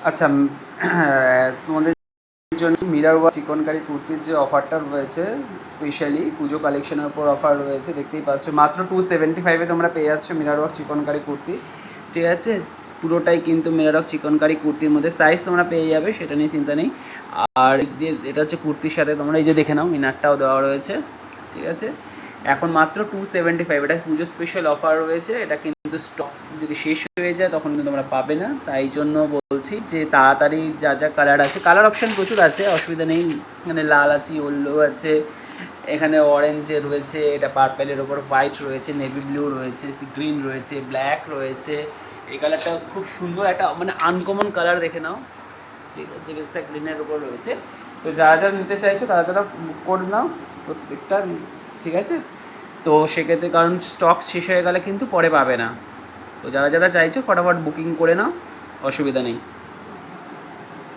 আচ্ছা, তোমাদের জন্য মিরর ওয়ার্ক চিকনকারি কুর্তির যে অফারটা রয়েছে, স্পেশালি পুজো কালেকশনের উপর অফার রয়েছে, দেখতেই পাচ্ছ মাত্র 275-এ তোমরা পেয়ে যাচ্ছ মিরর ওয়ার্ক চিকনকারি কুর্তি। ঠিক আছে, পুরোটাই কিন্তু মিরর ওয়ার্ক চিকনকারি কুর্তির মধ্যে সাইজ তোমরা পেয়ে যাবে, সেটা নিয়ে চিন্তা নেই। আর এটা হচ্ছে কুর্তির সাথে তোমরা এই যে দেখে নাও ইনারটাও দেওয়া রয়েছে। ঠিক আছে, এখন মাত্র 275, এটা পুজো স্পেশাল অফার রয়েছে। এটা কিন্তু স্টক যদি শেষ হয়ে যায় তখন কিন্তু তোমরা পাবে না, তাই জন্য বলছি যে তাড়াতাড়ি যা যা কালার আছে, কালার অপশান প্রচুর আছে, অসুবিধা নেই। এখানে লাল আছে, ইয়েলো আছে, এখানে অরেঞ্জে রয়েছে, এটা পার্পেলের ওপর হোয়াইট রয়েছে, নেভি ব্লু রয়েছে, গ্রিন রয়েছে, ব্ল্যাক রয়েছে। এই কালারটা খুব সুন্দর, একটা মানে আনকমন কালার, দেখে নাও। ঠিক আছে, বেস্তা গ্রিনের ওপর রয়েছে। তো যারা যারা নিতে চাইছো তারা তারা বুক করে নাও প্রত্যেকটা। ঠিক আছে, তো সেক্ষেত্রে কারণ স্টক শেষ হয়ে গেলে কিন্তু পরে পাবে না। তো যারা যারা চাইছো ফটাফট বুকিং করে নাও, অসুবিধা নেই।